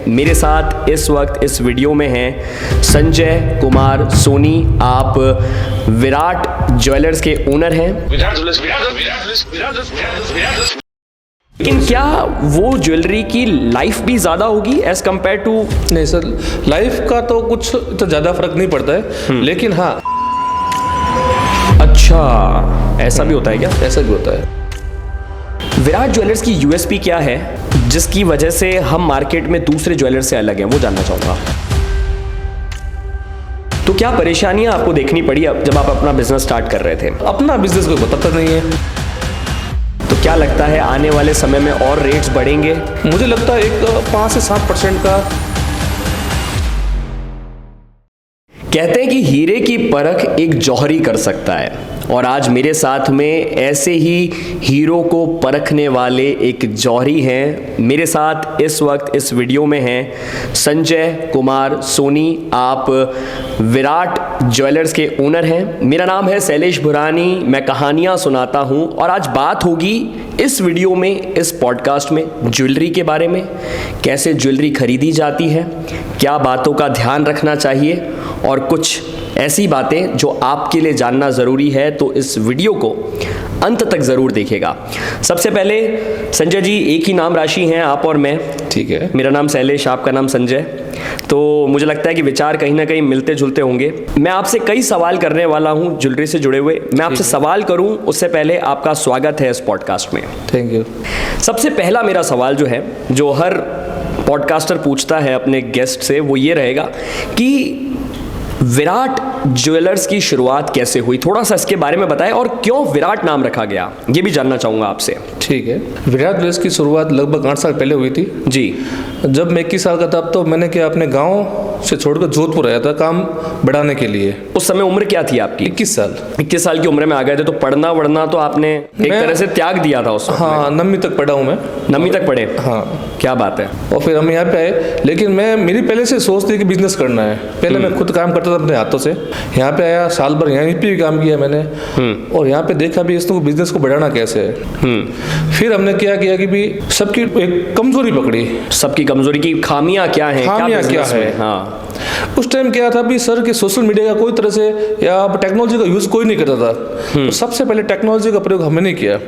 मेरे साथ इस वक्त इस वीडियो में हैं संजय कुमार सोनी। आप विराट ज्वेलर्स के ओनर हैं। लेकिन क्या वो ज्वेलरी की लाइफ भी ज़्यादा होगी एज कम्पेयर टू? नहीं सर, लाइफ का तो कुछ तो ज़्यादा फर्क नहीं पड़ता है, लेकिन हाँ। अच्छा, ऐसा भी होता है क्या? ऐसा भी होता है। विराट ज्वेलर्स की यूएसपी क्या है जिसकी वजह से हम मार्केट में दूसरे ज्वेलर से अलग हैं, वो जानना चाहूँगा। तो क्या परेशानियां आपको देखनी पड़ी जब आप अपना बिजनेस स्टार्ट कर रहे थे? अपना बिजनेस कोई बताता नहीं है। तो क्या लगता है आने वाले समय में और रेट्स बढ़ेंगे? मुझे लगता है एक 5 से 7% का। कहते हैं कि हीरे की परख एक जौहरी कर सकता है, और आज मेरे साथ में ऐसे ही हीरो को परखने वाले एक जौहरी हैं। मेरे साथ इस वक्त इस वीडियो में हैं संजय कुमार सोनी। आप विराट ज्वेलर्स के ओनर हैं। मेरा नाम है शैलेश भुरानी। मैं कहानियाँ सुनाता हूँ, और आज बात होगी इस वीडियो में, इस पॉडकास्ट में, ज्वेलरी के बारे में। कैसे ज्वेलरी खरीदी जाती है, क्या बातों का ध्यान रखना चाहिए, और कुछ ऐसी बातें जो आपके लिए जानना ज़रूरी है। तो इस वीडियो को अंत तक ज़रूर देखिएगा। सबसे पहले संजय जी, एक ही नाम राशि हैं आप और मैं। ठीक है। मेरा नाम शैलेश, आपका नाम संजय। तो मुझे लगता है कि विचार कहीं ना कहीं मिलते जुलते होंगे। मैं आपसे कई सवाल करने वाला हूं ज्वेलरी से जुड़े हुए। मैं आपसे सवाल करूं उससे पहले आपका स्वागत है इस पॉडकास्ट में। Thank you. सबसे पहला मेरा सवाल जो है, जो हर पॉडकास्टर पूछता है अपने गेस्ट से, वो ये रहेगा कि विराट ज्वेलर्स की शुरुआत कैसे हुई? थोड़ा सा इसके बारे में बताएं, और क्यों विराट नाम रखा गया, ये भी जानना चाहूँगा आपसे। ठीक है। विराट ज्वेलर्स की शुरुआत लगभग 8 साल पहले हुई थी जी। जब मैं 21 साल का था, तो मैंने क्या अपने गांव से छोड़कर जोधपुर आया था काम बढ़ाने के लिए। उस समय उम्र क्या थी आपकी? 21 साल। 21 साल की उम्र में आ गए थे, तो पढ़ना वढ़ना तो आपने एक तरह से त्याग दिया था उस वक्त। हाँ, 9वीं तक पढ़ा हूँ मैं। 9वीं तक पढ़े? हाँ। क्या बात है। और फिर हम यहाँ पे आए, लेकिन मेरी पहले से सोच थी कि बिजनेस करना है। पहले मैं खुद काम करता था अपने हाथों से। यहाँ पे आया, साल भर यहीं पे भी काम किया मैंने, और यहाँ पे देखा भी इसको बिजनेस को बढ़ाना कैसे है। फिर हमने क्या किया कि भी सबकी एक कमजोरी पकड़ी। सबकी कमजोरी की खामियां क्या हैं? खामियां क्या है? हाँ। उस टाइम क्या था भी सर कि सोशल मीडिया का कोई तरह से या टेक्नोलॉजी का यूज कोई नहीं करता था। तो सबसे पहले टेक्नोलॉजी का प्रयोग हमने नहीं किया।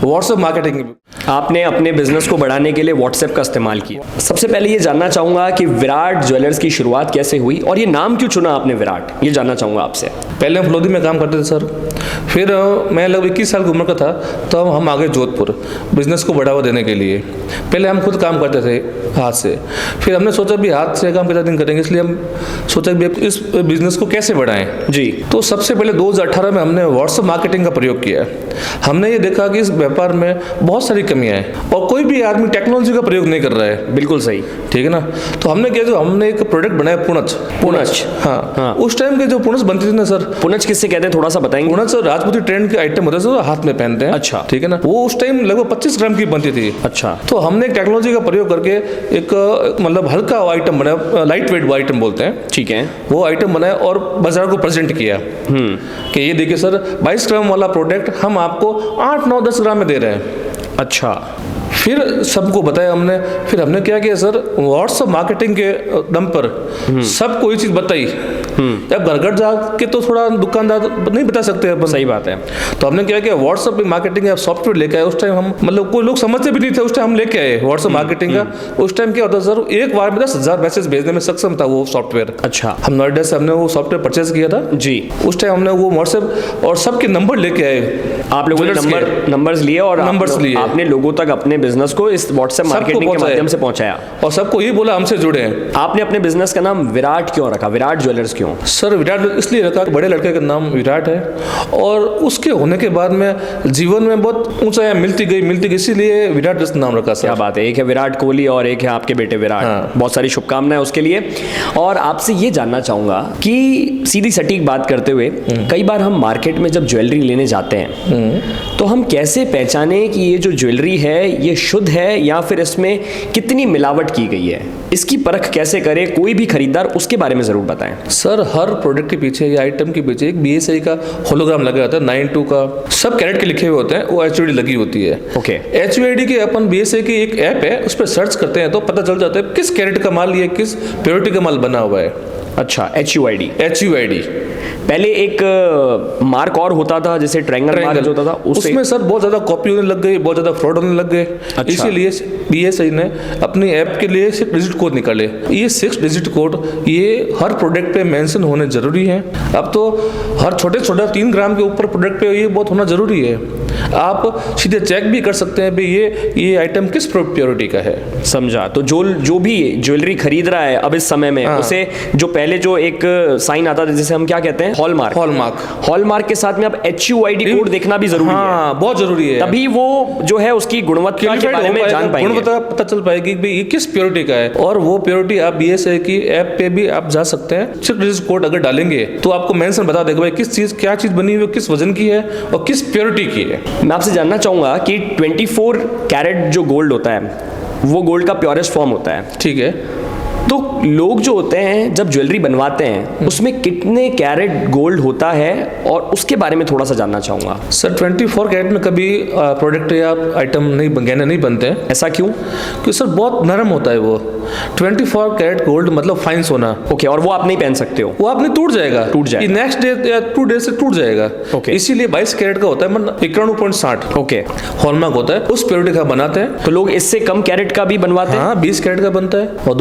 व्हाट्सएप मार्केटिंग आपने अपने बिजनेस को बढ़ाने के लिए व्हाट्सएप का इस्तेमाल किया। सबसे पहले ये जानना चाहूंगा कि विराट ज्वेलर्स की शुरुआत कैसे हुई, और ये नाम क्यों चुना आपने विराट, ये जानना चाहूंगा आपसे। पहले हम फलोदी में काम करते थे सर। फिर मैं लगभग 21 साल की उम्र का था, तो हम आ गए जोधपुर बिजनेस को बढ़ावा देने के लिए। पहले हम खुद काम करते थे हाथ से। फिर हमने सोचा भी हाथ से काम कितना दिन करेंगे, इसलिए हम सोचा कि इस बिजनेस को कैसे बढ़ाएं जी। तो सबसे पहले 2018 में हमने व्हाट्सएप मार्केटिंग का प्रयोग किया। हमने ये देखा कि इस व्यापार में बहुत सारी कमियां हैं, और कोई भी आदमी टेक्नोलॉजी का प्रयोग नहीं कर रहा है। बिल्कुल सही, ठीक है ना। तो हमने क्या, जो हमने एक प्रोडक्ट बनाया पुनच। हाँ। उस टाइम के जो पुनच बनती थी ना सर। पुनच किससे कहते हैं, थोड़ा सा बताएंगे? पुनच राजपूती ट्रेंड के आइटम होता है, हाथ में पहनते हैं। अच्छा, ठीक है ना। वो उस टाइम लगभग 25 ग्राम की बनती थी। अच्छा। तो हमने टेक्नोलॉजी का प्रयोग करके एक मतलब हल्का आइटम बनाया, लाइट वेट आइटम बोलते हैं। ठीक है। वो आइटम बनाया और बाजार को प्रेजेंट किया कि ये देखिए सर, 22 ग्राम वाला प्रोडक्ट हम आपको 8, 9, 10 ग्राम में दे रहे हैं। अच्छा। फिर सबको बताया हमने। फिर हमने क्या किया सर, व्हाट्सएप मार्केटिंग के दम पर सबको ये चीज़ बताई। अब घर घर जाके तो थोड़ा दुकानदार नहीं बता सकते अपन। सही बात है। तो हमने क्या किया, व्हाट्सएप पे मार्केटिंग का सॉफ्टवेयर लेके आए। उस टाइम हम मतलब कोई लोग समझते भी नहीं थे, उस टाइम हम लेके आए व्हाट्सएप मार्केटिंग का। उस टाइम क्या होता सर, एक बार में 10,000 मैसेज भेजने में सक्षम था वो सॉफ्टवेयर। अच्छा। हम नोएडा से हमने वो सॉफ्टवेयर परचेज किया था जी। उस टाइम हमने वो व्हाट्सएप और सबके नंबर लेके आए। आप लोगों ने नंबर्स लिए, और आपने लोगों तक अपने बिजनेस को इस व्हाट्सएप मार्केटिंग के माध्यम से पहुंचाया, और सबको ये बोला हमसे जुड़े हैं। आपने अपने बिजनेस का नाम विराट क्यों रखा, विराट ज्वेलर्स क्यों? सर विराट इसलिए रखा कि बड़े लड़के का नाम विराट है, और उसके होने के बाद में जीवन में बहुत ऊंचाई मिलती गई, इसीलिए विराट जैसा नाम रखा सर। क्या बात है। एक है विराट कोहली और एक है आपके बेटे विराट। हाँ। बहुत सारी शुभकामनाएं उसके लिए। और आपसे ये जानना चाहूंगा कि सीधी सटीक बात करते हुए, कई बार हम मार्केट में जब ज्वेलरी लेने जाते हैं तो हम कैसे पहचाने कि ये जो ज्वेलरी है ये शुद्ध है या फिर इसमें कितनी मिलावट की गई है? इसकी परख कैसे करे कोई भी खरीदार, उसके बारे में जरूर बताएं। सर सर हर प्रोडक्ट के पीछे या आइटम के पीछे एक BSI का होलोग्राम लगा होता है 92 का, सब कैरेट के लिखे हुए होते हैं, वो HUID लगी होती है। ओके। HUID की अपन BSI की एक ऐप है, उस पर सर्च करते हैं तो पता चल जाता है किस कैरेट का माल, ये किस प्योरिटी का माल बना हुआ है। अच्छा, HUID। पहले एक मार्क और होता था जैसे ट्रायंगल मार्क जो होता था, उसमें सर बहुत ज्यादा कॉपी होने लग गई, बहुत ज्यादा फ्रॉड होने लग गए। अच्छा। इसीलिए BSI ने अपनी ऐप के लिए 6 डिजिट कोड निकाले। ये 6 डिजिट कोड ये हर प्रोडक्ट पे मेंशन होने जरूरी है। अब तो हर छोटे 3 ग्राम के ऊपर प्रोडक्ट पे ये बहुत होना जरूरी है। आप सीधे चेक भी कर सकते हैं भाई ये आइटम किस प्योरिटी का है। समझा। तो जो भी ज्वेलरी खरीद रहा है अब इस समय में, उसे जो पहले जो एक साइन आता था जिसे हम क्या कहते हैं, हॉलमार्क के साथ में अब HUID कोड देखना भी जरूरी है। बहुत जरूरी है, तभी वो जो है उसकी गुणवत्ता के बारे में जान पाएंगे, गुणवत्ता पता चल पाएगी कि ये किस प्योरिटी का है। और वो प्योरिटी आप BSI की ऐप पे भी आप जा सकते हैं। 6 डिजिट कोड अगर डालेंगे तो आपको मेंशन बता देगा भाई किस चीज, क्या चीज बनी हुई है, किस वजन की है और किस प्योरिटी की है। मैं आपसे जानना चाहूंगा कि 24 कैरेट जो गोल्ड होता है वो गोल्ड का प्योरेस्ट फॉर्म होता है, ठीक है। तो लोग जो होते हैं जब ज्वेलरी बनवाते हैं उसमें कितने कैरेट गोल्ड होता है, और उसके बारे में थोड़ा सा जानना चाहूंगा। सर 24 कैरेट में कभी प्रोडक्ट या आइटम नहीं, गहने नहीं बनते हैं। ऐसा क्यों? क्योंकि सर बहुत नरम होता है वो। 24 कैरेट गोल्ड मतलब फाइन सोना। ओके। और वो आप नहीं पहन सकते हो? वो आपने टूट जाएगा नेक्स्ट डे या 2 डे से टूट जाएगा। ओके। इसीलिए 22 कैरेट का होता है, मतलब 91.60। ओके। हॉलमार्क होता है, उस प्योरिटी का बनाते हैं। तो लोग इससे कम कैरेट का भी बनवाते हैं? हाँ, 20 कैरेट का बनता है और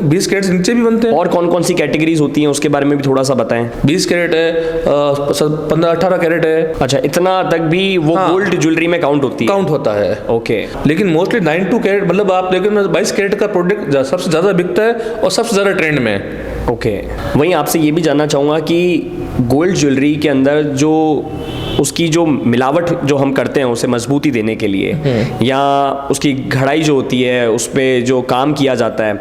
20 कैरेट से नीचे भी बनते हैं। और कौन कौन सी कैटेगरीज होती हैं उसके बारे में भी थोड़ा सा बताएं। 20 कैरेट है, 15-18 कैरेट है। अच्छा, इतना तक भी वो गोल्ड ज्वेलरी में काउंट होता है? ओके। लेकिन मोस्टली 92 कैरेट, मतलब आप लेकिन 22 कैरेट का प्रोडक्ट सबसे ज्यादा बिकता है और सबसे ज्यादा ट्रेंड में है। ओके। वहीं आपसे ये भी जानना चाहूँगा कि गोल्ड ज्वेलरी के अंदर जो उसकी जो मिलावट जो हम करते हैं उसे मजबूती देने के लिए, या उसकी घड़ाई जो होती है उस पर जो काम किया जाता है,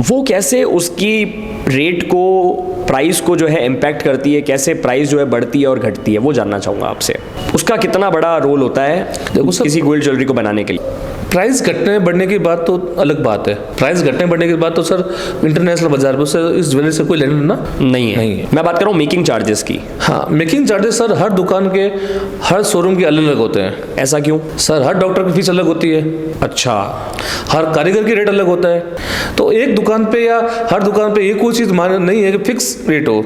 वो कैसे उसकी रेट को, प्राइस को जो है इम्पैक्ट करती है, कैसे प्राइस जो है बढ़ती है और घटती है, वो जानना चाहूँगा आपसे। उसका कितना बड़ा रोल होता है किसी गोल्ड ज्वेलरी को बनाने के लिए? प्राइस घटने बढ़ने की बात तो अलग बात है। प्राइस घटने बढ़ने की बात तो सर इंटरनेशनल बाजार में, उससे इस ज्वेलरी से कोई लेना नहीं है। मैं बात कर रहा हूँ मेकिंग चार्जेस की। हाँ, मेकिंग चार्जेस सर हर दुकान के, हर शोरूम के अलग अलग होते हैं। ऐसा क्यों? सर हर डॉक्टर की फीस अलग होती है। अच्छा। हर कारीगर की रेट अलग होता है। तो एक दुकान पे या हर दुकान पे एक कोई चीज़ नहीं है कि फिक्स रेट हो।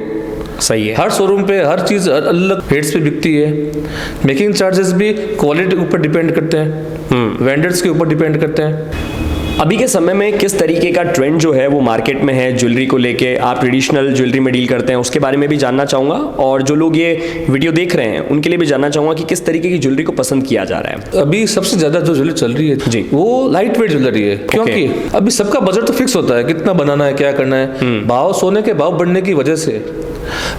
सही है। हर शोरूम पे हर चीज़ अलग रेट्स पे बिकती है। मेकिंग चार्जेस भी क्वालिटी के ऊपर डिपेंड करते हैं, वेंडर्स के ऊपर डिपेंड करते हैं। अभी के समय में किस तरीके का ट्रेंड जो है वो मार्केट में है ज्वेलरी को लेके? आप ट्रेडिशनल ज्वेलरी में डील करते हैं, उसके बारे में भी जानना चाहूँगा, और जो लोग ये वीडियो देख रहे हैं उनके लिए भी जानना चाहूँगा कि किस तरीके की ज्वेलरी को पसंद किया जा रहा है। अभी सबसे ज़्यादा जो ज्वेलरी चल रही है जी, वो लाइट वेट ज्वेलरी है। क्योंकि अभी सबका बजट तो फिक्स होता है, कितना बनाना है, क्या करना है। भाव, सोने के भाव बढ़ने की वजह से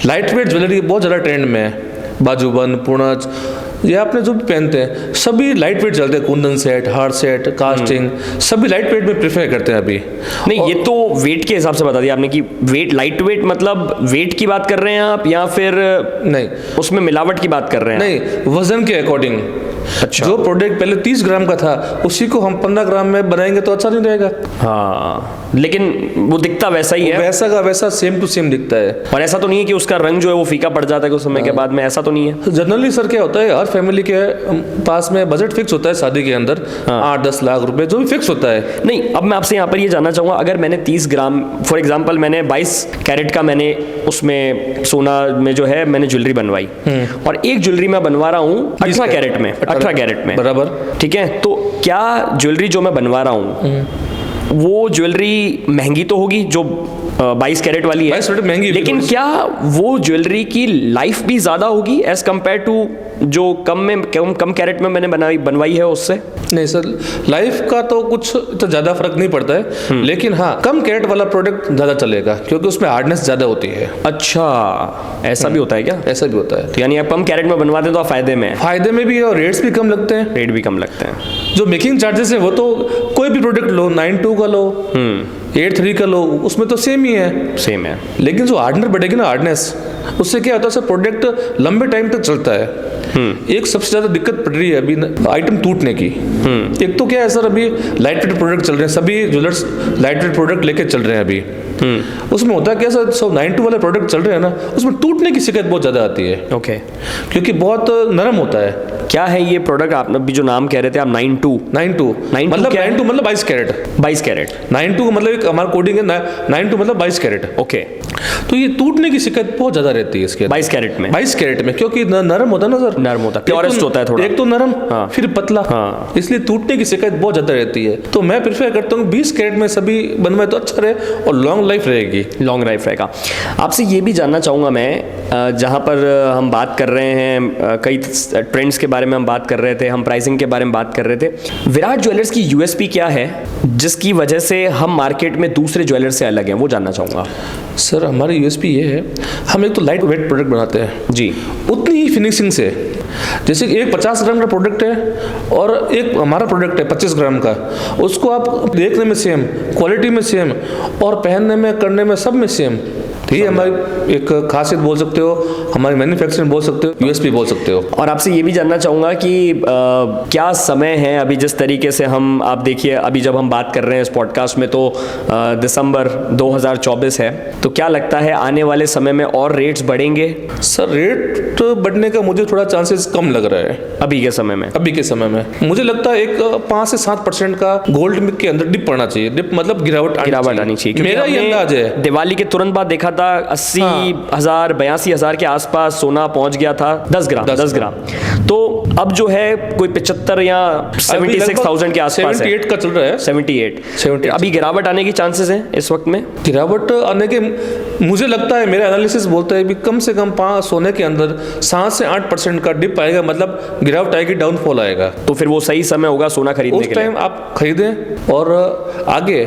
लाइट वेट ज्वेलरी बहुत ज़्यादा ट्रेंड में है। बाजूबंद, पूर्णज, ये आपने जो भी पहनते हैं सभी लाइट वेट चलते हैं। कुंदन सेट, हार सेट, कास्टिंग, सभी लाइट वेट में प्रेफर करते हैं अभी। नहीं, ये तो वेट के हिसाब से बता दिया आपने कि वेट, लाइट वेट मतलब वेट की बात कर रहे हैं आप, या फिर नहीं उसमें मिलावट की बात कर रहे हैं? नहीं, वजन के अकॉर्डिंग। अच्छा। जो प्रोडक्ट पहले 30 ग्राम का था उसी को हम 15 ग्राम में बनाएंगे तो अच्छा नहीं रहेगा। हाँ, लेकिन वो दिखता वैसा ही है, वैसा का वैसा सेम टू सेम दिखता है। और ऐसा तो नहीं है कि उसका रंग जो है वो फीका पड़ जाता है कुछ समय के बाद में? ऐसा तो नहीं है। जनरली सर क्या होता है, हर फैमिली के पास में बजट फिक्स होता है शादी के अंदर, 8-10 लाख रुपए जो भी फिक्स होता है। नहीं, अब मैं आपसे यहाँ पर ये जानना चाहूँगा, अगर मैंने 30 ग्राम फॉर एग्जांपल मैंने 22 कैरेट का मैंने उसमें सोना में जो है मैंने ज्वेलरी बनवाई, और एक ज्वेलरी मैं बनवा रहा हूँ 18 कैरेट में, 18 कैरेट में, बराबर, ठीक है। तो क्या ज्वेलरी जो मैं बनवा रहा हूँ वो ज्वेलरी महंगी तो होगी जो 22 कैरेट वाली है, 22 कैरेट महंगी, लेकिन क्या वो ज्वेलरी की लाइफ भी ज्यादा होगी एज कंपेयर टू जो कम कैरेट में मैंने बनवाई है उससे? नहीं सर, लाइफ का तो कुछ तो ज्यादा फर्क नहीं पड़ता है, लेकिन हाँ कम कैरेट वाला प्रोडक्ट ज्यादा चलेगा क्योंकि उसमें हार्डनेस ज्यादा होती है। अच्छा, ऐसा भी होता है क्या? ऐसा भी होता है। तो यानी आप कम कैरेट में बनवाते हैं तो आप फायदे में? फायदे में भी है और रेट्स भी कम लगते हैं। रेट भी कम लगते हैं। जो मेकिंग चार्जेस है वो तो कोई भी प्रोडक्ट लो, 92 का लो, 83 का लो, उसमें तो सेम ही है। सेम है। लेकिन जो हार्डनेस बढ़ेगी ना, हार्डनेस, उससे क्या होता है सर, प्रोडक्ट लंबे टाइम तक चलता है। एक सबसे ज्यादा दिक्कत पड़ रही है अभी आइटम टूटने की। एक तो क्या है सर, अभी लाइट वेट प्रोडक्ट चल रहे हैं, सभी ज्वेलर्स लाइट वेट प्रोडक्ट लेके चल रहे हैं अभी। उसमें होता है क्या सर, सब 92 वाले प्रोडक्ट चल रहे हैं ना, उसमें टूटने की शिकायत बहुत ज्यादा आती है। ओके, क्योंकि बहुत नरम होता है। क्या है ये प्रोडक्ट? आपने अभी जो नाम कह रहे थे आप 92 मतलब क्या है? 92 मतलब 22 कैरेट। 22 कैरेट। 92 का मतलब एक हमारा कोडिंग है 92 मतलब 22 कैरेट। ओके, तो ये टूटने की शिकायत बहुत ज्यादा रहती है इसके 22 कैरेट में। 22 कैरेट में, क्योंकि नरम होता है ना सर, नरम होता है, प्योरेस्ट होता है थोड़ा। एक तो नरम, हाँ। फिर पतला, हाँ। इसलिए टूटने की शिकायत बहुत ज्यादा रहती है। तो मैं प्रेफर करता हूँ 20 कैरेट में सभी बनवाए तो अच्छा रहे और लॉन्ग लाइफ रहेगी। लॉन्ग लाइफ रहेगा। आपसे ये भी जानना चाहूँगा मैं, जहाँ पर हम बात कर रहे हैं, कई ट्रेंड्स के बारे में हम बात कर रहे थे, हम प्राइसिंग के बारे में बात कर रहे थे, विराट ज्वेलर्स की यूएसपी क्या है जिसकी वजह से हम मार्केट में दूसरे ज्वेलर से अलग हैं, वो जानना चाहूँगा। सर हमारी यूएसपी ये है, हम एक तो लाइट वेट प्रोडक्ट बनाते हैं जी, उतनी ही फिनिशिंग से। जैसे कि एक 50 ग्राम का प्रोडक्ट है और एक हमारा प्रोडक्ट है 25 ग्राम का, उसको आप देखने में सेम, क्वालिटी में सेम और पहनने में, करने में, सब में सेम। तो ये हमारी एक खासियत बोल सकते हो, हमारी मैन्युफैक्चरिंग बोल सकते हो, यूएसपी बोल सकते हो। और आपसे ये भी जानना चाहूँगा कि क्या समय है अभी, जिस तरीके से हम, आप देखिए अभी जब हम बात कर रहे हैं इस पॉडकास्ट में तो दिसंबर 2024 है, तो क्या लगता है आने वाले समय में और रेट्स बढ़ेंगे? सर रेट बढ़ने का मुझे थोड़ा चांसेस कम लग रहा है अभी के समय में। अभी के समय में मुझे लगता है एक 5 से 7% का गोल्ड के अंदर डिप पड़ना चाहिए। डिप मतलब गिरावट आनी चाहिए। क्योंकि मेरा ये अंदाज है। दिवाली के तुरंत बाद देखा था 80,000 82,000 के आसपास सोना पहुंच गया था 10 ग्राम। तो अब जो है कोई 75 या 76,000 के आसपास है। 78 का चल रहा है। 78 अभी गिरावट आने की चांसेस हैं इस वक्त में? गिरावट आने के मुझे लगता है, मेरा एनालिसिस बोलता है भी कम से कम 5 सोने के अंदर 7 से 8% का डिप आएगा, मतलब गिरावट आएगी, डाउनफॉल आएगा। तो फिर वो सही समय होगा सोना खरीदने के लिए। उस टाइम आप खरीदें और आगे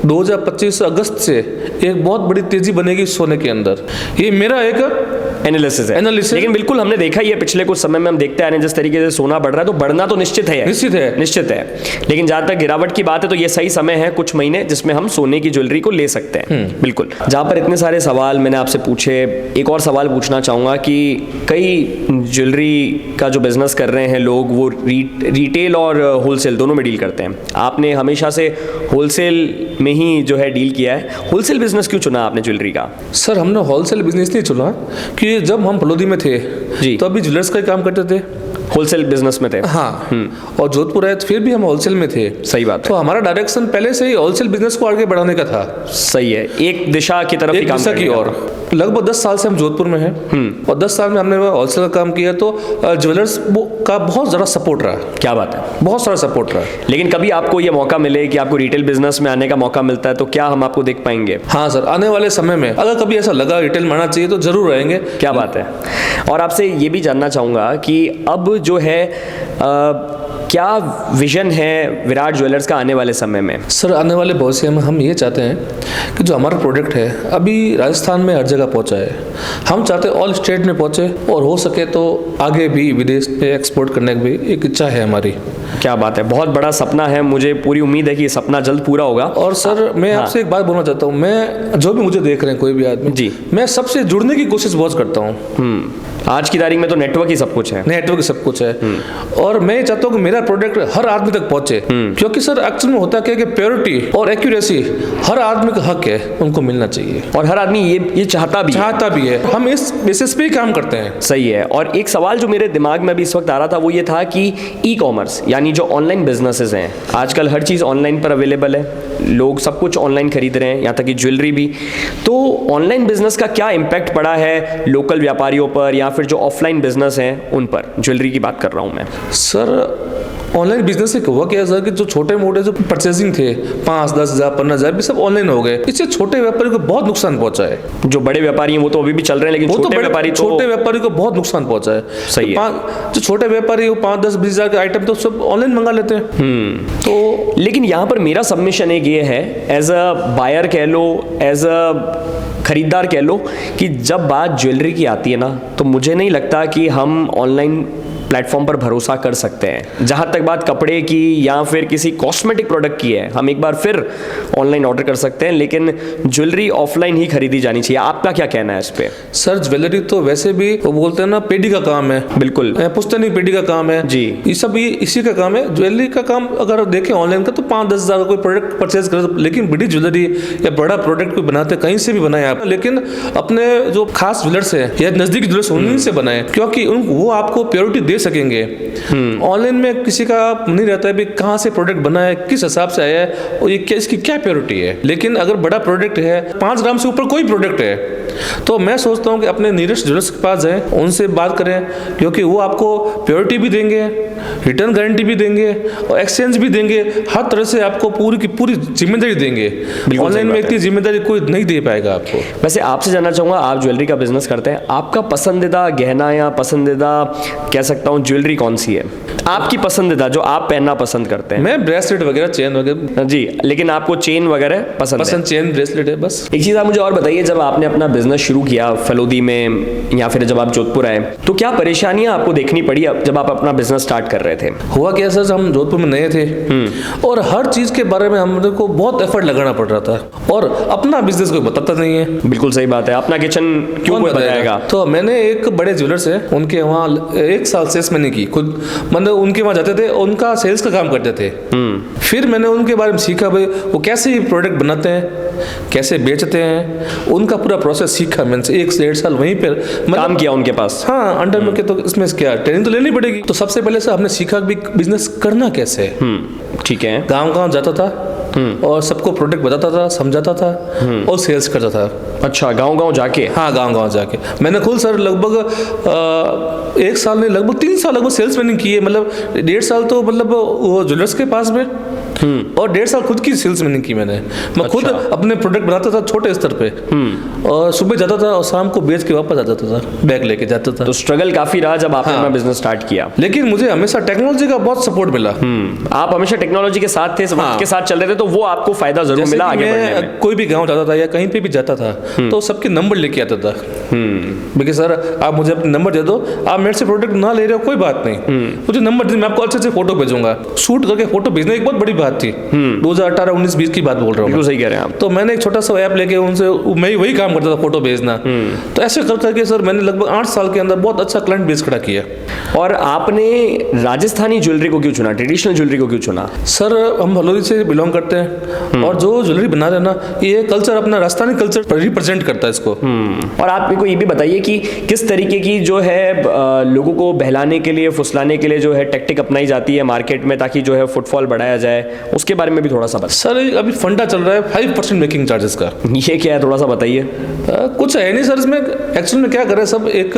2025 अगस्त से एक बहुत बड़ी तेजी बनेगी सोने के अंदर। ये मेरा एक एनालिसिस है। लेकिन बिल्कुल हमने देखा ही है पिछले कुछ समय में, हम देखते आ रहे हैं जिस तरीके से सोना बढ़ रहा है, तो बढ़ना तो निश्चित है। लेकिन जहां तक गिरावट की बात है तो ये सही समय है कुछ महीने जिसमें हम सोने की ज्वेलरी को ले सकते हैं। बिल्कुल। जहां पर इतने सारे सवाल मैंने आपसे पूछे, एक और सवाल पूछना चाहूंगा कि कई ज्वेलरी का जो बिजनेस कर रहे हैं लोग, वो रिटेल और होलसेल दोनों में डील करते हैं। आपने हमेशा से होलसेल में ही जो है डील किया है। होलसेल बिजनेस क्यों चुना आपने ज्वेलरी का? सर हमने होलसेल बिजनेस नहीं चुना कि जब हम फलोदी में थे जी, तो अभी ज्वेलर्स का काम करते थे, होलसेल बिजनेस में थे। हाँ। और जोधपुर है तो फिर भी हम होलसेल में थे। सही बात है। तो हमारा डायरेक्शन पहले से ही होलसेल बिजनेस को आगे बढ़ाने का था। सही है, एक दिशा की तरफ ही काम दिशा की ओर। लगभग 10 साल से हम जोधपुर में हैं और 10 साल में हमने होलसेल का काम किया, तो ज्वेलर्स का बहुत ज़्यादा सपोर्ट रहा। क्या बात है, बहुत सारा सपोर्ट रहा। लेकिन कभी आपको ये मौका मिले कि आपको रिटेल बिजनेस में आने का मौका मिलता है, तो क्या हम आपको देख पाएंगे? हाँ सर, आने वाले समय में अगर कभी ऐसा लगा रिटेल में आना चाहिए तो जरूर आएंगे। क्या बात है। और आपसे ये भी जानना चाहूँगा कि अब जो है क्या विजन है विराट ज्वेलर्स का आने वाले समय में? सर आने वाले भविष्य में हम ये चाहते हैं कि जो हमारा प्रोडक्ट है अभी राजस्थान में हर जगह पहुंचा है, हम चाहते हैं ऑल स्टेट में पहुंचे और हो सके तो आगे भी विदेश में एक्सपोर्ट करने की भी एक इच्छा है हमारी। क्या बात है, बहुत बड़ा सपना है। मुझे पूरी उम्मीद है कि ये सपना जल्द पूरा होगा। और सर मैं आपसे एक बात बोलना चाहता हूँ, मैं जो भी मुझे देख रहे हैं कोई भी आदमी जी, मैं सबसे जुड़ने की कोशिश बहुत करता हूँ। आज की तारीख में तो नेटवर्क ही सब कुछ है। नेटवर्क सब कुछ है और मैं चाहता हूँ कि मेरा प्रोडक्ट हर आदमी तक पहुंचे, क्योंकि सर एक्चुअल में होता क्या है कि प्योरिटी और एक्यूरेसी हर आदमी का हक है, उनको मिलना चाहिए और हर आदमी ये चाहता भी है। हम इस बेसिस पे ही काम करते हैं। सही है। और एक सवाल जो मेरे दिमाग में अभी इस वक्त आ रहा था वो ये था कि ई कॉमर्स यानी जो ऑनलाइन बिजनेसेस हैं, आजकल हर चीज़ ऑनलाइन पर अवेलेबल है, लोग सब कुछ ऑनलाइन खरीद रहे हैं, यहाँ तक कि ज्वेलरी भी। तो ऑनलाइन बिजनेस का क्या इम्पैक्ट पड़ा है लोकल व्यापारियों पर या फिर जो ऑफलाइन बिजनेस हैं उन पर? ज्वेलरी की बात कर रहा हूँ मैं सर। ऑनलाइन बिजनेस से हुआ क्या सर कि जो छोटे मोटे जो परचेजिंग थे 5-10 हज़ार 15 हज़ार भी सब ऑनलाइन हो गए। इससे छोटे व्यापारी को बहुत नुकसान पहुंचा है। जो बड़े व्यापारी हैं वो तो अभी भी चल रहे हैं, लेकिन छोटे व्यापारी को बहुत नुकसान पहुंचा है। सही है। जो छोटे व्यापारी 5-10-20 हज़ार के आइटम तो सब ऑनलाइन मंगा लेते हैं। तो लेकिन यहाँ पर मेरा सबमिशन एक ये है, एज अ बायर कह लो, एज अ खरीदार कह लो, कि जब बात ज्वेलरी की आती है ना, तो मुझे नहीं लगता कि हम ऑनलाइन प्लेटफॉर्म पर भरोसा कर सकते हैं। जहां तक बात कपड़े की या फिर किसी कॉस्मेटिक प्रोडक्ट की है, हम एक बार फिर ऑनलाइन ऑर्डर कर सकते हैं, लेकिन ज्वेलरी ऑफलाइन ही खरीदी जानी चाहिए। आपका क्या कहना है इस पे? सर ज्वेलरी तो वैसे भी वो बोलते हैं ना पेडी का काम है, बिल्कुल पुश्तैनी पेडी का काम है जी। ये सब ये इसी का काम है। ज्वेलरी का काम अगर देखें ऑनलाइन का तो 5-10 हज़ार कोई प्रोडक्ट परचेज करे, लेकिन बड़ी ज्वेलरी या बड़ा प्रोडक्ट कोई बनाते कहीं से भी बनाए आप, लेकिन अपने जो खास ज्वेलर्स है या नजदीकी ज्वेलर्स उन्हीं से बनाए, क्योंकि वो आपको प्योरिटी दे सकेंगे। ऑनलाइन में किसी का नहीं रहता है भी कहाँ से प्रोडक्ट बना है, किस हिसाब से आया है और ये क्या इसकी क्या प्योरिटी है। लेकिन अगर बड़ा प्रोडक्ट है, 5 ग्राम से ऊपर कोई प्रोडक्ट है, तो मैं सोचता हूँ कि अपने नियरेस्ट ज्वेलर्स के पास जाएं, उनसे बात करें, क्योंकि वो आपको प्योरिटी भी देंगे, रिटर्न गारंटी भी देंगे और एक्सचेंज भी देंगे। हर तरह से आपको पूरी की पूरी जिम्मेदारी देंगे। ऑनलाइन में इतनी जिम्मेदारी कोई नहीं दे पाएगा आपको। वैसे आपसे जानना चाहूँगा, आप ज्वेलरी का बिजनेस करते हैं, आपका पसंदीदा गहना या पसंदीदा कह सकता हूँ ज्वेलरी कौन सी है आपकी पसंदीदा, जो आप पहनना पसंद करते हैं? मैं ब्रेसलेट वगैरह, चेन वगैरह जी, लेकिन आपको चेन वगैरह पसंद है? चेन ब्रेसलेट है बस। एक चीज़ आप मुझे और बताइए, जब आपने अपना बिजनेस शुरू किया फलोदी में या फिर जब आप जोधपुर आए, तो क्या परेशानियां आपको देखनी पड़ी जब आप अपना बिजनेस स्टार्ट कर रहे थे? हुआ क्या सर, हम जोधपुर में नए थे और हर चीज के बारे में हम को बहुत एफर्ट लगाना पड़ रहा था और अपना बिजनेस कोई बताता नहीं है। बिल्कुल सही बात है, अपना किचन क्यों कोई बताएगा? तो मैंने एक बड़े ज्वेलर्स है, उनके वहाँ 1 साल सेल्स मैंने की खुद, मतलब उनके वहाँ जाते थे, उनका सेल्स का काम करते थे। फिर मैंने उनके बारे में सीखा भाई वो कैसे प्रोडक्ट बनाते हैं, कैसे बेचते हैं, उनका पूरा प्रोसेस सीखा मैंने। 1 से 1.5 साल वहीं पर काम किया उनके पास। हाँ, अंडर में के, तो इसमें क्या ट्रेनिंग तो लेनी पड़ेगी। तो सबसे पहले से हमने सीखा कि बिजनेस करना कैसे है। ठीक है। गांव जाता था और सबको प्रोडक्ट बताता था, समझाता था और सेल्स करता था। अच्छा, गांव जाके? हाँ, गांव जाके मैंने खुद सर लगभग 1 साल नहीं, लगभग 3 साल लगभग सेल्स मैंने की है। मतलब 1.5 साल तो मतलब वो ज्वेलर्स के पास में और 1.5 साल खुद की सेल्स मैंने की मैंने। मैं खुद अपने प्रोडक्ट बनाता था छोटे स्तर पे और सुबह जाता था और शाम को बेच के वापस आ जाता था, बैग लेके जाता था। तो स्ट्रगल काफी रहा जब आपने अपना बिजनेस स्टार्ट किया, लेकिन मुझे हमेशा टेक्नोलॉजी का बहुत सपोर्ट मिला। आप हमेशा टेक्नोलॉजी के साथ थे, वक्त के साथ चल रहे थे, तो वो आपको फायदा जरूर मिला आगे बढ़ने में। कोई भी गांव जाता था या कहीं पे भी जाता था तो सबके नंबर लेके आता था। देखिए सर, आप मुझे अपने नंबर दे दो, आप मेरे से प्रोडक्ट ना ले रहे हो कोई बात नहीं, मुझे नंबर दे, मैं आपको अच्छे से फोटो भेजूंगा। शूट करके फोटो भेजना एक बहुत बड़ी बात थी। 2018, 19, 20 की बात बोल रहा हूँ। बिल्कुल सही कह रहे हैं आप। तो मैंने एक छोटा सा ऐप लेके उनसे मैं वही काम करता था, फोटो भेजना। तो ऐसे कर करके सर मैंने लगभग 8 साल के अंदर बहुत अच्छा क्लाइंट बेस खड़ा किया। और आपने राजस्थानी ज्वेलरी को क्यों चुना, ट्रेडिशनल ज्वेलरी को क्यों चुना? सर हम फलोदी से बिलोंग करते हैं और जो ज्वेलरी बना रहे हैं ना, ये कल्चर अपना राजस्थानी कल्चर रिप्रेजेंट करता है इसको। और आप मेरे को ये भी बताइए कि किस तरीके की जो है लोगों को बहलाने के लिए, फुसलाने के लिए जो है टेक्टिक अपनाई जाती है मार्केट में, ताकि जो है फुटफॉल बढ़ाया जाए, उसके बारे में भी थोड़ा सा बताइए। सर अभी फंडा चल रहा है 5% मेकिंग चार्जेस का। ये क्या है, थोड़ा सा बताइए। कुछ है नहीं सर इसमें, एक्चुअल में क्या कर रहे हैं सब, एक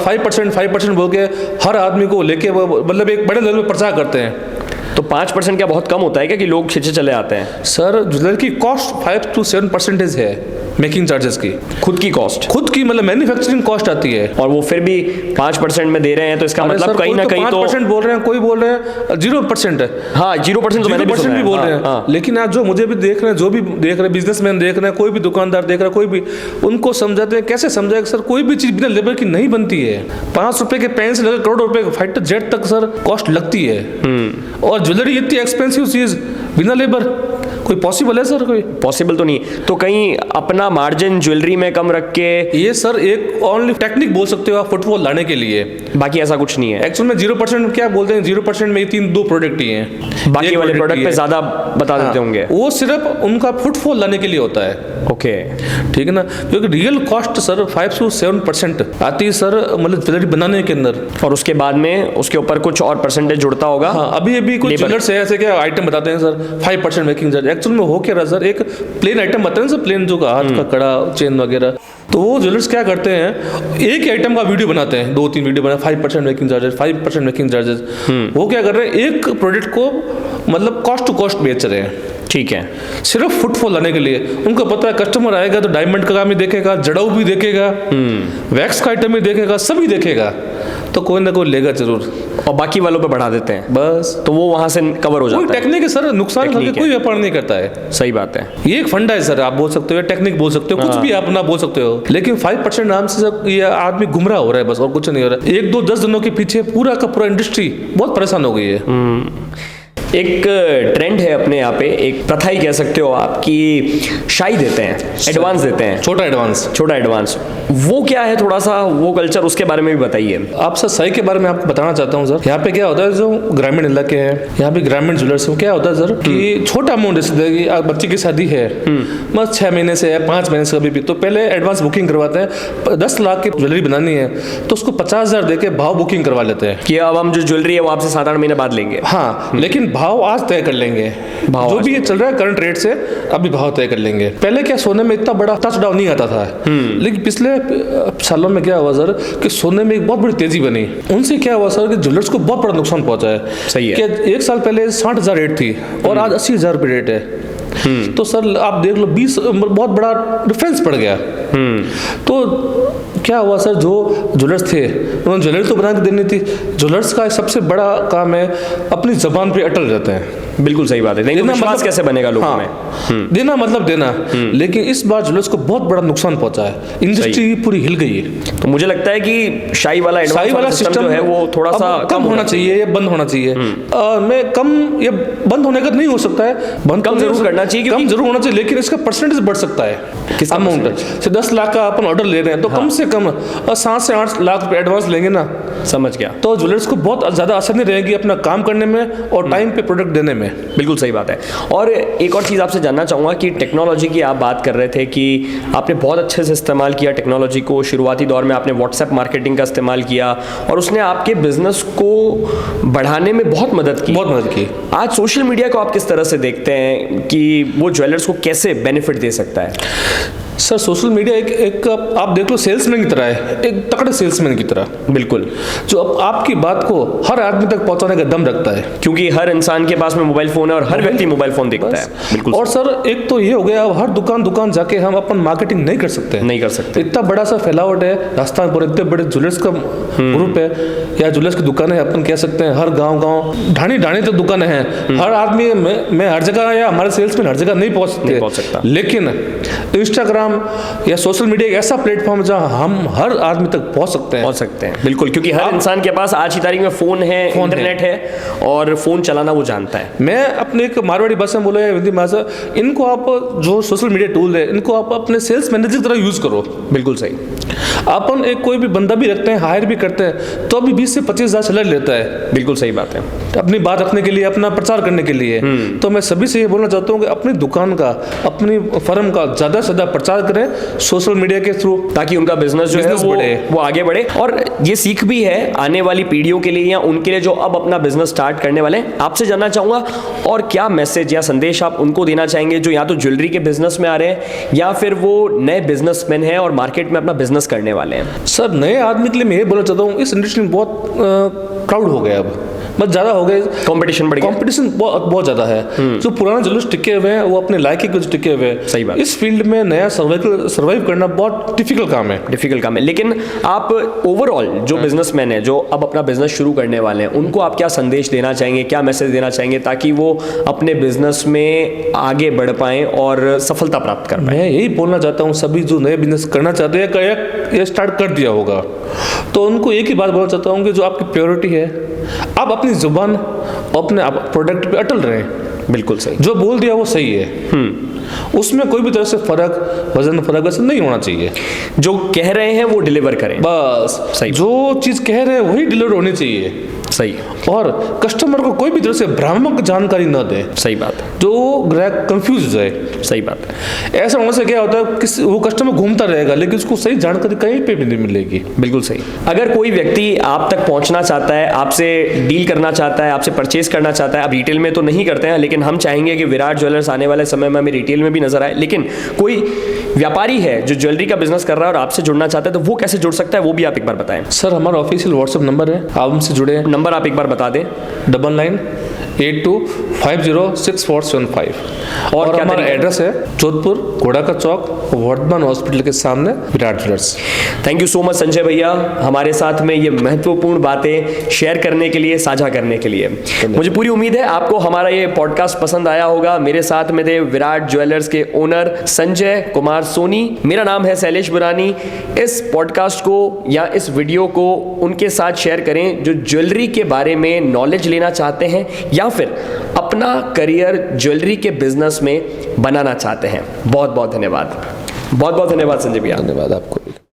5% बोल के हर आदमी को लेके मतलब एक बड़े लेवल पे प्रचार करते हैं। तो 5% क्या बहुत कम होता है क्या कि लोग खिंचे चले आते हैं? सर ज्वेलरी की कॉस्ट 5 to 7% है मेकिंग चार्जेस की, खुद की कॉस्ट, खुद की मतलब मैन्युफैक्चरिंग कॉस्ट आती है। और वो फिर भी 5% में दे रहे हैं, तो इसका मतलब कहीं ना कहीं तो 5% बोल रहे हैं, कोई बोल रहे हैं 0% है। हाँ, 0% तो मैंने भी सुना है। भी बोल रहे हैं। लेकिन आज जो मुझे भी देख रहे हैं, जो भी देख रहे हैं, बिजनेसमैन देख रहे हैं, कोई भी दुकानदार देख रहा है, कोई भी, उनको समझाते हैं कैसे समझाए सर कोई भी चीज बिना लेबर की नहीं बनती है। 5 रुपए के पेन से लेकर करोड़ रुपए के फाइटर जेट तक सर कॉस्ट लगती है। और ज्वेलरी इतनी एक्सपेंसिव चीज बिना लेबर कोई पॉसिबल है सर? कोई पॉसिबल तो नहीं। तो कहीं अपना मार्जिन ज्वेलरी में कम रख के, ये सर एक ओनली टेक्निक बोल सकते हो आप फुटफॉल लाने के लिए, बाकी ऐसा कुछ नहीं है। एक्चुअल में 0% क्या बोलते हैं, 0% में 2 प्रोडक्ट ही हैं, बाकी वाले प्रोडक्ट पे ज्यादा बता देते होंगे। वो सिर्फ उनका फुटफॉल लाने के लिए होता है। ओके, ठीक है ना, क्योंकि रियल कॉस्ट सर 5 to 7% आती है सर, मतलब ज्वेलरी बनाने के अंदर। और उसके बाद में उसके ऊपर कुछ और परसेंटेज जुड़ता होगा। हाँ, अभी कुछ ज्वेलर्स है ऐसे क्या आइटम बताते हैं सर 5% मेकिंग चार्ज। एक्चुअल में हो क्या रहा सर, एक प्लेन आइटम बताते हैं सर, प्लेन जो हाथ का कड़ा, चेन वगैरह, तो वो ज्वेलर्स क्या करते हैं, एक ही आइटम का वीडियो बनाते हैं, 2-3 वीडियो बनाए, 5% मेकिंग चार्जेस, 5% मेकिंग चार्जेस। वो क्या कर रहे हैं, एक प्रोडक्ट को मतलब कॉस्ट टू कॉस्ट बेच रहे हैं। ठीक है, सिर्फ फुटफॉल लाने के लिए। उनको पता है कस्टमर आएगा तो डायमंड का काम ही देखेगा, जड़ाऊ भी देखेगा, वैक्स का आइटम भी देखेगा, सभी देखेगा। तो कोई ना कोई लेगा जरूर, और बाकी वालों पे बढ़ा देते हैं, बस। तो वो वहां से कवर हो कोई जाता है। टेक्निक है सर, नुकसान करके टेक्निक है। कोई व्यापार नहीं करता है। सही बात है। ये एक फंडा है सर, आप बोल सकते हो, टेक्निक बोल सकते हो, कुछ भी आप ना बोल सकते हो, लेकिन 5% नाम से सर ये आदमी गुमराह हो रहा है बस, और कुछ नहीं हो रहा है। 1-2-10 दिनों के पीछे पूरा का पूरा इंडस्ट्री बहुत परेशान हो गई है। एक ट्रेंड है अपने यहाँ पे, एक प्रथा ही कह सकते हो आप, कि शाई देते हैं, एडवांस देते हैं, छोटा एडवांस। छोटा एडवांस। वो क्या है, थोड़ा सा वो कल्चर, उसके बारे में भी बताइए। आप सर सही के बारे में आपको बताना चाहता हूँ सर। यहाँ पे क्या होता है, जो ग्रामीण इलाके हैं, यहाँ पे ग्रामीण ज्वेलर्स में क्या होता है सर कि छोटा अमाउंट, जैसे कि बच्चे की शादी है, बस 6 महीने से है, 5 महीने से कभी भी, तो पहले एडवांस बुकिंग करवाते हैं। 10 लाख की ज्वेलरी बनानी है तो उसको 50,000 दे के भाव बुकिंग करवा लेते हैं कि अब हम जो ज्वेलरी है वो आपसे 7-8 महीने बाद लेंगे। हाँ, लेकिन भाव आज तय कर लेंगे, भाव जो आज भी ये चल रहा है करंट रेट से, अभी भाव तय कर लेंगे। पहले क्या सोने में इतना बड़ा टच डाउन नहीं आता था, लेकिन पिछले सालों में क्या हुआ सर कि सोने में एक बहुत बड़ी तेजी बनी। उनसे क्या हुआ सर कि ज्वेलर्स को बहुत बड़ा नुकसान पहुंचा है। सही है। कि 1 साल पहले 60,000 रेट थी और आज 80,000 रुपये रेट है। तो सर आप देख लो, 20 बहुत बड़ा डिफरेंस पड़ गया। तो क्या हुआ सर, जो ज्वेलर्स थे उन्होंने ज्वेलरी तो बना के देनी थी। ज्वेलर्स का सबसे बड़ा काम है अपनी जबान पे अटल रहते हैं। बिल्कुल सही बात है, नहीं तो विश्वास कैसे बनेगा लोगों में। देना मतलब देना, लेकिन इस बार ज्वेलर्स को बहुत बड़ा नुकसान पहुंचा है, इंडस्ट्री पूरी हिल गई है। तो मुझे लगता है कि शाही वाला सिस्टम जो है वो थोड़ा सा कम होना चाहिए, ये बंद होना चाहिए। मैं कम, ये बंद होने का नहीं हो सकता है, बंद कम जरूर करना चाहिए, कम जरूर होना चाहिए, लेकिन इसका परसेंटेज बढ़ सकता है। किसका अमाउंट से 10 लाख का अपन ऑर्डर ले रहे हैं तो कम से कम 7 से 8 लाख रुपए एडवांस लेंगे ना। समझ गया। तो ज्वेलर्स को बहुत ज्यादा असर नहीं रहेगी अपना काम करने में और टाइम पे प्रोडक्ट देने में। बिल्कुल सही बात है। और एक और चीज़ आपसे जानना चाहूँगा कि टेक्नोलॉजी की आप बात कर रहे थे कि आपने बहुत अच्छे से इस्तेमाल किया टेक्नोलॉजी को। शुरुआती दौर में आपने व्हाट्सएप मार्केटिंग का इस्तेमाल किया और उसने आपके बिजनेस को बढ़ाने में बहुत मदद की। आज सोशल मीडिया को आप किस तरह से देखते हैं कि वो ज्वेलर्स को कैसे बेनिफिट दे सकता है? सर सोशल मीडिया एक आप देख लो सेल्समैन की तरह है, एक तगड़े सेल्समैन की तरह। बिल्कुल, जो आपकी बात को हर आदमी तक पहुंचाने का दम रखता है, क्योंकि हर इंसान के पास में मोबाइल फोन है और हर व्यक्ति मोबाइल फोन देखता है। बिल्कुल। और सर एक तो ये हो गया, अब हर दुकान जाके हम अपन मार्केटिंग नहीं कर सकते। इतना बड़ा सा फैलावट है राजस्थान पर, इतने बड़े ज्वेलर्स का ग्रुप है या ज्वेलर्स की दुकानें अपन कह सकते हैं, हर गाँव ढाणी तक दुकानें हैं। हर आदमी मैं हर जगह या हमारे सेल्समैन हर जगह नहीं पहुंच सकता, लेकिन इंस्टाग्राम या सोशल मीडिया एक ऐसा प्लेटफॉर्म जहां हम हर आदमी तक पहुंच सकते हैं। बिल्कुल, क्योंकि हर इंसान के पास आज की तारीख में फोन है, इंटरनेट है और फोन चलाना वो जानता है। मैं अपने एक मारवाड़ी भाषा में बोला है, हिंदी भाषा, इनको आप जो सोशल मीडिया टूल है इनको आप अपने सेल्स मैनेजर की तरह यूज करो। बिल्कुल सही। अपन एक कोई भी बंदा भी रखते हैं, हायर भी करते हैं, तो अभी 20 से 25,000 सैलरी लेता है। बिल्कुल सही बात है। अपनी बात रखने के लिए, अपना प्रचार करने के लिए। तो मैं सभी से ये बोलना चाहता हूँ कि अपनी दुकान का, अपनी फर्म का ज्यादा से ज्यादा प्रचार करें सोशल मीडिया के थ्रू, ताकि उनका बिजनेस जो है वो आगे बढ़े। और ये सीख भी है आने वाली पीढ़ियों के लिए या उनके लिए जो अब अपना बिजनेस स्टार्ट करने वाले हैं। आपसे जानना चाहूंगा, और क्या मैसेज या संदेश आप उनको देना चाहेंगे जो या तो ज्वेलरी के बिजनेस में आ रहे हैं या फिर वो नए बिजनेसमैन हैं और मार्केट में अपना बिजनेस करने वाले हैं? सर नए आदमी के लिए मैं ये बोलना चाहता हूँ, इस इंडस्ट्री में बहुत क्राउड हो गया, अब बस ज़्यादा हो गए, कंपटीशन बढ़ गया, कंपटीशन बहुत ज़्यादा है। जो पुराने जुलूस टिके हुए हैं वो अपने लायकी के टिके हुए हैं। सही बात। इस फील्ड में नया सर्वाइव करना बहुत डिफिकल्ट काम है। लेकिन आप ओवरऑल जो बिजनेसमैन है, जो अब अपना बिजनेस शुरू करने वाले हैं, उनको आप क्या संदेश देना चाहेंगे, क्या मैसेज देना चाहेंगे ताकि वो अपने बिजनेस में आगे बढ़ पाएं और सफलता प्राप्त कर पाएं? मैं यही बोलना चाहता हूँ, सभी जो नए बिजनेस करना चाहते हैं या स्टार्ट कर दिया होगा, तो उनको एक ही बात बोलना चाहता हूँ कि जो आपकी प्रायोरिटी है, आप अपनी जुबान अपने प्रोडक्ट पे अटल रहें। बिल्कुल सही। जो बोल दिया वो सही है, उसमें कोई भी तरह से वजन फर्क ऐसा नहीं होना चाहिए। जो कह रहे हैं वो डिलीवर करें, बस। सही। जो चीज कह रहे हैं वही डिलीवर होनी चाहिए। सही। और कस्टमर को कोई भी तरह से भ्रामक जानकारी न दे। सही बात। जो ग्राहक कंफ्यूज हो जाए। सही बात है। ऐसा होने से क्या होता है, वो कस्टमर घूमता रहेगा लेकिन उसको सही जानकारी कहीं पे भी नहीं मिलेगी। बिल्कुल सही। अगर कोई व्यक्ति आप तक पहुंचना चाहता है, आपसे डील करना चाहता है, आपसे परचेज करना चाहता है, आप रिटेल में तो नहीं करते हैं, लेकिन हम चाहेंगे कि विराट ज्वेलर्स आने वाले समय में हमें रिटेल में भी नजर आए, लेकिन कोई व्यापारी है जो ज्वेलरी का बिजनेस कर रहा है और आपसे जुड़ना चाहता है, तो वो कैसे जुड़ सकता है, वो भी आप एक बार बताएं। सर हमारा ऑफिशियल व्हाट्सएप नंबर है, आप हमसे जुड़े। नंबर आप एक बार बता दें। 99 82506475। और क्या हमारा तरीका? एड्रेस है जोधपुर घोड़ा का चौक, वर्धमान हॉस्पिटल के सामने, Virat jewellers. Thank you so much Sanjay भैया, हमारे साथ में ये महत्वपूर्ण बातें शेयर करने के लिए, साझा करने के लिए। मुझे पूरी उम्मीद है आपको हमारा ये पॉडकास्ट पसंद आया होगा। मेरे साथ में थे विराट ज्वेलर्स के ओनर संजय कुमार सोनी। मेरा नाम है शैलेश बुरानी। इस पॉडकास्ट को या इस वीडियो को उनके साथ शेयर करें जो ज्वेलरी के बारे में नॉलेज लेना चाहते हैं या फिर अपना करियर ज्वेलरी के बिजनेस में बनाना चाहते हैं। बहुत बहुत धन्यवाद, बहुत बहुत धन्यवाद संजय भैया। धन्यवाद आपको।